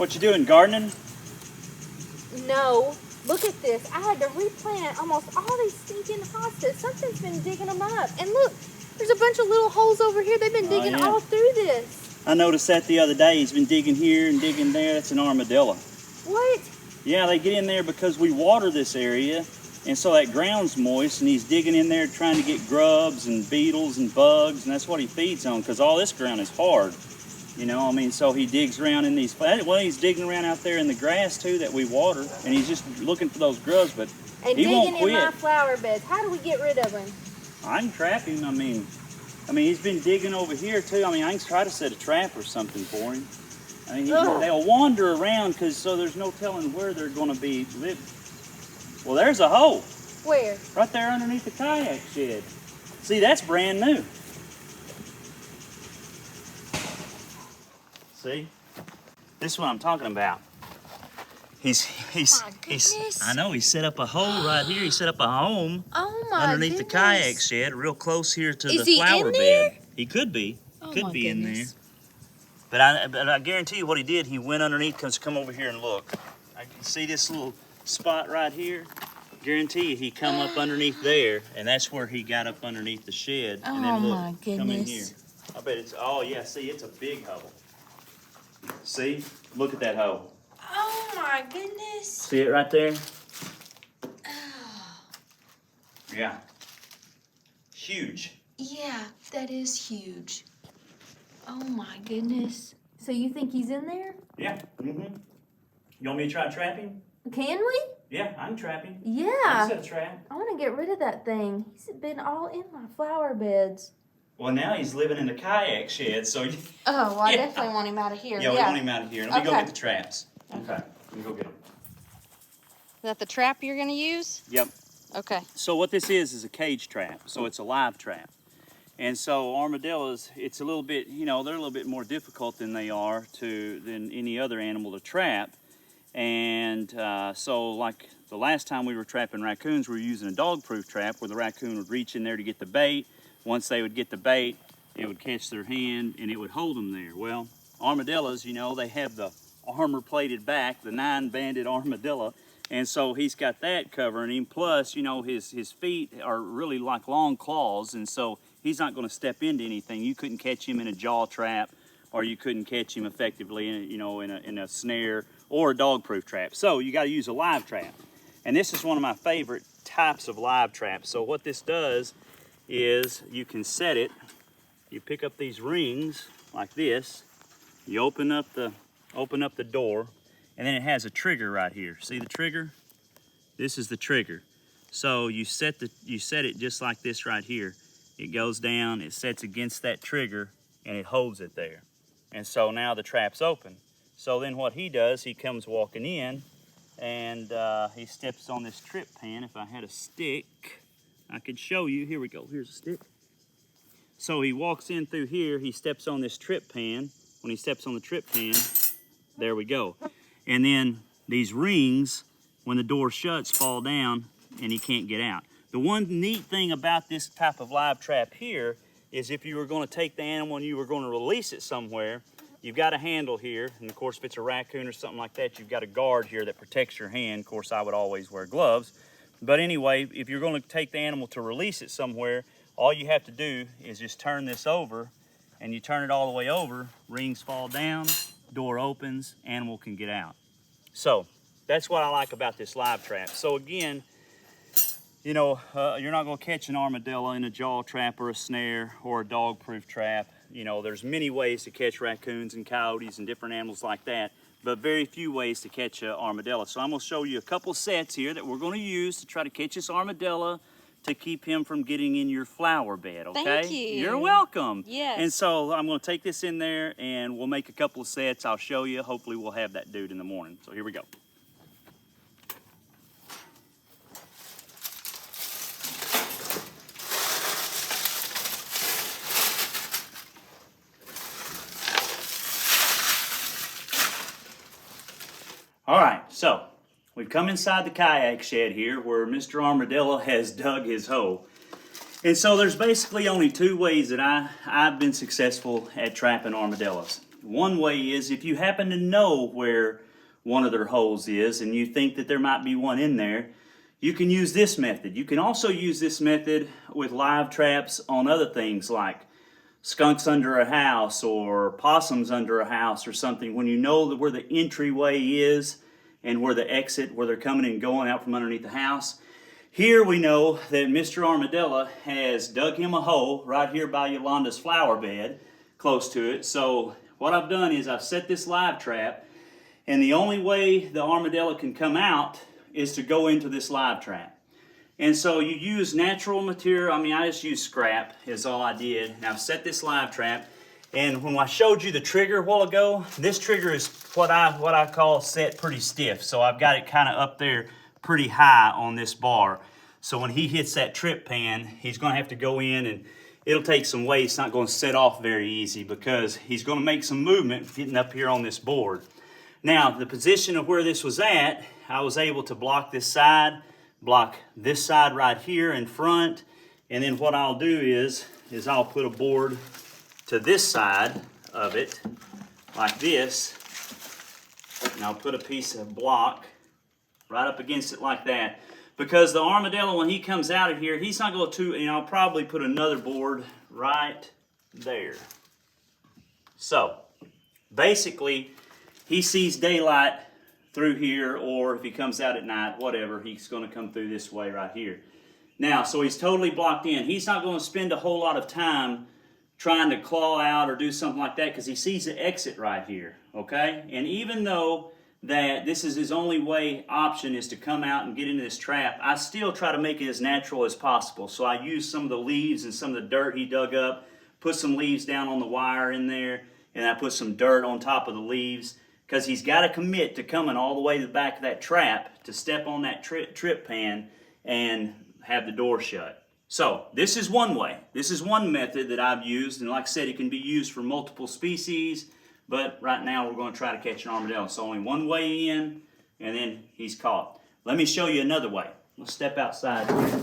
What you doing, gardening? No. Look at this. I had to replant almost all these stinking hostas. Something's been digging them up. And look, there's a bunch of little holes over here. They've been digging all through this. I noticed that the other day. He's been digging here and digging there. That's an armadillo. What? Yeah, they get in there because we water this area, and so that ground's moist, and he's digging in there trying to get grubs and beetles and bugs, and that's what he feeds on, because all this ground is hard. You know, I mean, so he digs around in these, well, he's digging around out there in the grass too that we water, and he's just looking for those grubs, but and he won't digging quit. in my flower beds. How do we get rid of him? I can trap him. I mean, he's been digging over here too. I mean, I can try to set a trap or something for him. I mean, they'll wander around, so there's no telling where they're going to be living. Well, there's a hole. Where? Right there underneath the kayak shed. See, that's brand new. See? This is what I'm talking about. He's I know, he set up a hole right here. He set up a home underneath the kayak shed, real close here to the flower bed. He could be. Could be in there. But I guarantee you what he did, he went underneath, come over here and look. I can see this little spot right here. Guarantee you he come up underneath there, and that's where he got up underneath the shed. And then look, my goodness. come in here. I bet it's, oh yeah, see, it's a big hole. See? Look at that hole. Oh my goodness. See it right there? Oh. Yeah. Huge. Yeah, that is huge. Oh my goodness. So you think he's in there? Yeah. You want me to try to trap him? Can we? Yeah, I can trap him. Yeah. I can set a trap. I want to get rid of that thing. He's been all in my flower beds. Well, now he's living in the kayak shed, so... Oh, well, I definitely want him out of here. Yeah, we want him out of here. Let me go get the traps. Okay. Let me go get them. Is that the trap you're going to use? Yep. Okay. So what this is a cage trap. So it's a live trap. And so armadillos, it's a little bit, you know, they're a little bit more difficult than than any other animal to trap. And so like the last time we were trapping raccoons, we were using a dog-proof trap where the raccoon would reach in there to get the bait. Once they would get the bait, it would catch their hand and it would hold them there. Well, armadillos, you know, they have the armor-plated back, the 9-banded armadillo, and so he's got that covering him. Plus, you know, his feet are really like long claws, and so he's not going to step into anything. You couldn't catch him in a jaw trap, or you couldn't catch him effectively in a snare or a dog-proof trap. So you got to use a live trap, and this is one of my favorite types of live traps. So what this does is you can set it. You pick up these rings like this. You open up the door, and then it has a trigger right here. See the trigger? This is the trigger. So you set it just like this right here. It goes down, it sets against that trigger, and it holds it there. And so now the trap's open. So then what he does, he comes walking in, and he steps on this trip pan. If I had a stick, I could show you. Here we go, here's a stick. So he walks in through here, he steps on this trip pan. When he steps on the trip pan, there we go. And then these rings, when the door shuts, fall down and he can't get out. The one neat thing about this type of live trap here is if you were going to take the animal and you were going to release it somewhere, you've got a handle here. And of course, if it's a raccoon or something like that, you've got a guard here that protects your hand. Of course, I would always wear gloves. But anyway, if you're going to take the animal to release it somewhere, all you have to do is just turn this over, and you turn it all the way over, rings fall down, door opens, animal can get out. So that's what I like about this live trap. So again, you know, you're not going to catch an armadillo in a jaw trap or a snare or a dog-proof trap. You know, there's many ways to catch raccoons and coyotes and different animals like that, but very few ways to catch an armadillo. So I'm going to show you a couple sets here that we're going to use to try to catch this armadillo to keep him from getting in your flower bed, okay? Thank you. You're welcome. Yes. And so I'm going to take this in there and we'll make a couple of sets. I'll show you. Hopefully we'll have that dude in the morning. So here we go. All right, so we've come inside the kayak shed here where Mr. Armadillo has dug his hole. And so there's basically only two ways that I've been successful at trapping armadillos. One way is if you happen to know where one of their holes is and you think that there might be one in there, you can use this method. You can also use this method with live traps on other things like skunks under a house or possums under a house or something. When you know that where the entryway is and where the exit, where they're coming and going out from underneath the house. Here we know that Mr. Armadillo has dug him a hole right here by Yalanda's flower bed, close to it. So what I've done is I've set this live trap, and the only way the armadillo can come out is to go into this live trap. And so you use natural material. I mean, I just used scrap is all I did. Now I've set this live trap, and when I showed you the trigger a while ago, this trigger is what I call set pretty stiff. So I've got it kind of up there pretty high on this bar. So when he hits that trip pan, he's going to have to go in, and it'll take some weight. It's not going to set off very easy because he's going to make some movement getting up here on this board. Now, the position of where this was at, I was able to block this side, block this side right here in front, and then what I'll do is I'll put a board to this side of it, like this, and I'll put a piece of block right up against it like that. Because the armadillo, when he comes out of here, he's not going to, and I'll probably put another board right there. So, basically, he sees daylight through here, or if he comes out at night, whatever, he's going to come through this way right here. Now, so he's totally blocked in. He's not going to spend a whole lot of time trying to claw out or do something like that because he sees the exit right here, okay? And even though that this is his only way option is to come out and get into this trap, I still try to make it as natural as possible. So I use some of the leaves and some of the dirt he dug up, put some leaves down on the wire in there, and I put some dirt on top of the leaves because he's got to commit to coming all the way to the back of that trap to step on that trip pan and have the door shut. So this is one way. This is one method that I've used, and like I said, it can be used for multiple species, but right now we're going to try to catch an armadillo. So only one way in, and then he's caught. Let me show you another way. Let's step outside here.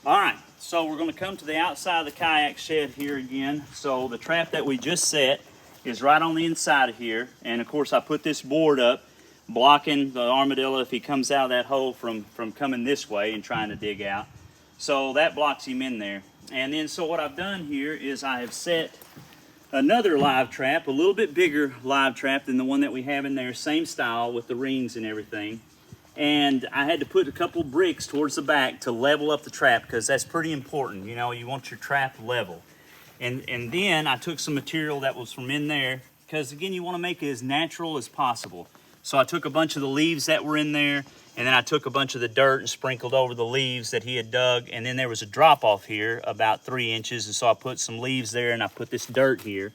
All right, so we're going to come to the outside of the kayak shed here again. So the trap that we just set is right on the inside of here. And of course I put this board up, blocking the armadillo if he comes out of that hole from coming this way and trying to dig out. So that blocks him in there. And then so what I've done here is I have set another live trap, a little bit bigger live trap than the one that we have in there, same style with the rings and everything. And I had to put a couple bricks towards the back to level up the trap because that's pretty important. You know, you want your trap level. And then I took some material that was from in there because, again, you want to make it as natural as possible. So I took a bunch of the leaves that were in there, and then I took a bunch of the dirt and sprinkled over the leaves that he had dug. And then there was a drop off here about 3 inches, and so I put some leaves there and I put this dirt here.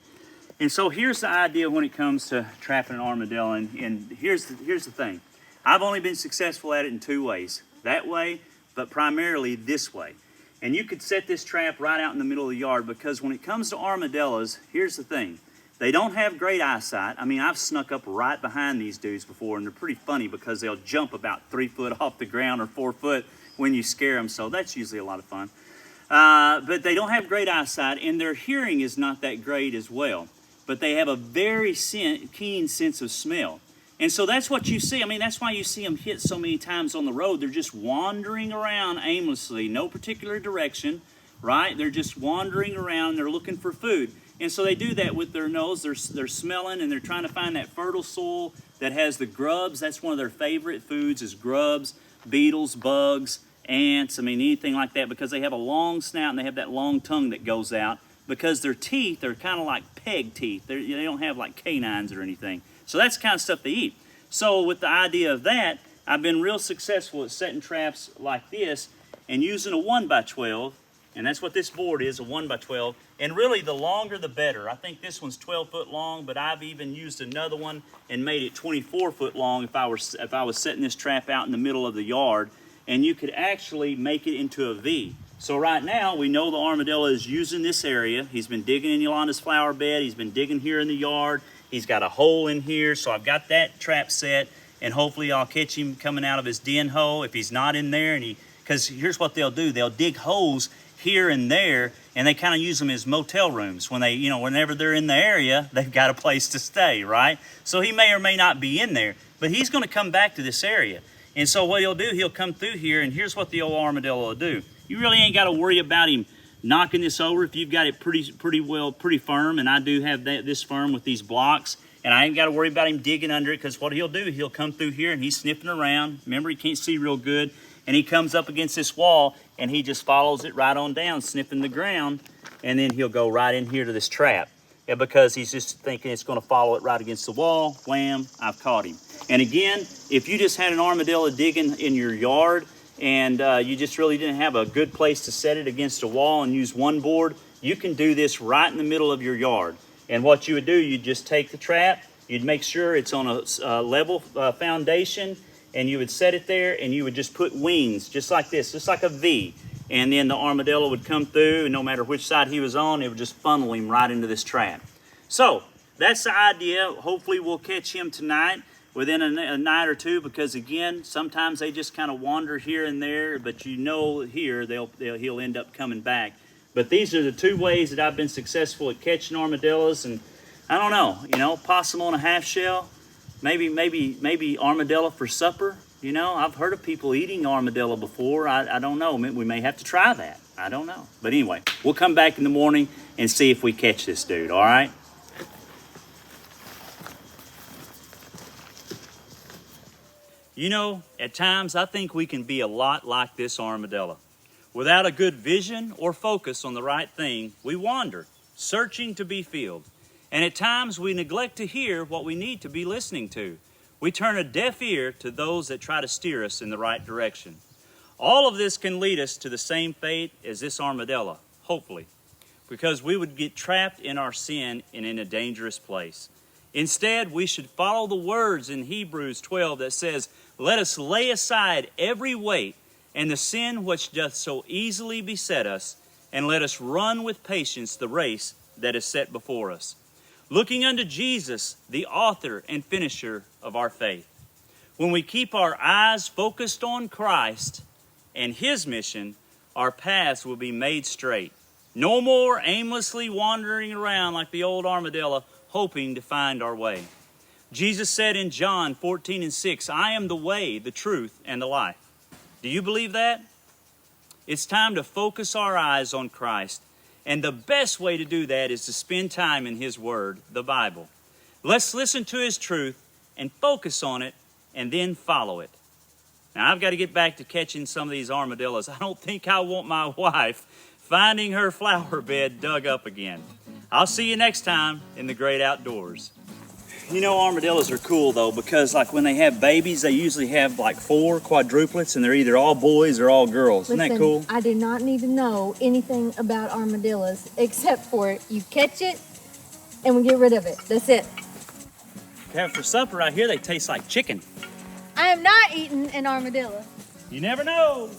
And so here's the idea when it comes to trapping an armadillo. And here's the thing. I've only been successful at it in 2 ways. That way, but primarily this way. And you could set this trap right out in the middle of the yard because when it comes to armadillos, here's the thing. They don't have great eyesight. I mean, I've snuck up right behind these dudes before, and they're pretty funny because they'll jump about 3 foot off the ground or 4 foot when you scare them, so that's usually a lot of fun. But they don't have great eyesight, and their hearing is not that great as well. But they have a very keen sense of smell. And so that's what you see. I mean, that's why you see them hit so many times on the road. They're just wandering around aimlessly, no particular direction, right? They're just wandering around. They're looking for food. And so they do that with their nose. They're smelling, and they're trying to find that fertile soil that has the grubs. That's one of their favorite foods is grubs, beetles, bugs, ants. I mean, anything like that because they have a long snout and they have that long tongue that goes out because their teeth are kind of like peg teeth. They don't have like canines or anything. So that's the kind of stuff they eat. So with the idea of that, I've been real successful at setting traps like this and using a 1x12, and that's what this board is, a 1x12. And really the longer the better. I think this one's 12 foot long, but I've even used another one and made it 24 foot long if I was setting this trap out in the middle of the yard. And you could actually make it into a V. So right now we know the armadillo is using this area. He's been digging in Yalanda's flower bed. He's been digging here in the yard. He's got a hole in here, so I've got that trap set, and hopefully I'll catch him coming out of his den hole if he's not in there. And because here's what they'll do. They'll dig holes here and there and they kind of use them as motel rooms. When they, whenever they're in the area, they've got a place to stay, right? So he may or may not be in there, but he's going to come back to this area. And so what he'll do, he'll come through here, and here's what the old armadillo will do. You really ain't got to worry about him knocking this over if you've got it pretty firm, and I do have this firm with these blocks, and I ain't got to worry about him digging under it, because what he'll do, he'll come through here and he's sniffing around. Remember, he can't see real good, and he comes up against this wall and he just follows it right on down, sniffing the ground, and then he'll go right in here to this trap. And because he's just thinking it's going to follow it right against the wall, wham, I've caught him. And again, if you just had an armadillo digging in your yard and you just really didn't have a good place to set it against a wall and use one board, you can do this right in the middle of your yard. And what you would do, you'd just take the trap, you'd make sure it's on a level foundation, and you would set it there, and you would just put wings, just like this, just like a V. And then the armadillo would come through, and no matter which side he was on, it would just funnel him right into this trap. So that's the idea. Hopefully we'll catch him tonight, within a night or two, because again, sometimes they just kind of wander here and there, but here he'll end up coming back. But these are the two ways that I've been successful at catching armadillos, and I don't know, possum on a half shell, maybe armadillo for supper. I've heard of people eating armadillo before. I don't know. We may have to try that. I don't know. But anyway, we'll come back in the morning and see if we catch this dude, all right? At times I think we can be a lot like this armadillo. Without a good vision or focus on the right thing, we wander, searching to be filled. And at times we neglect to hear what we need to be listening to. We turn a deaf ear to those that try to steer us in the right direction. All of this can lead us to the same fate as this armadillo, hopefully, because we would get trapped in our sin and in a dangerous place. Instead, we should follow the words in Hebrews 12 that says, "Let us lay aside every weight and the sin which doth so easily beset us, and let us run with patience the race that is set before us, looking unto Jesus, the author and finisher of our faith." When we keep our eyes focused on Christ and His mission, our paths will be made straight. No more aimlessly wandering around like the old armadillo, hoping to find our way. Jesus said in John 14:6, "I am the way, the truth, and the life." Do you believe that? It's time to focus our eyes on Christ. And the best way to do that is to spend time in His Word, the Bible. Let's listen to His truth and focus on it and then follow it. Now, I've got to get back to catching some of these armadillos. I don't think I want my wife finding her flower bed dug up again. I'll see you next time in the great outdoors. Armadillos are cool though, because like when they have babies, they usually have like 4 quadruplets, and they're either all boys or all girls. Isn't that cool? I do not need to know anything about armadillos except for you catch it and we get rid of it. That's it. Have for supper out here, they taste like chicken. I am not eating an armadillo. You never know.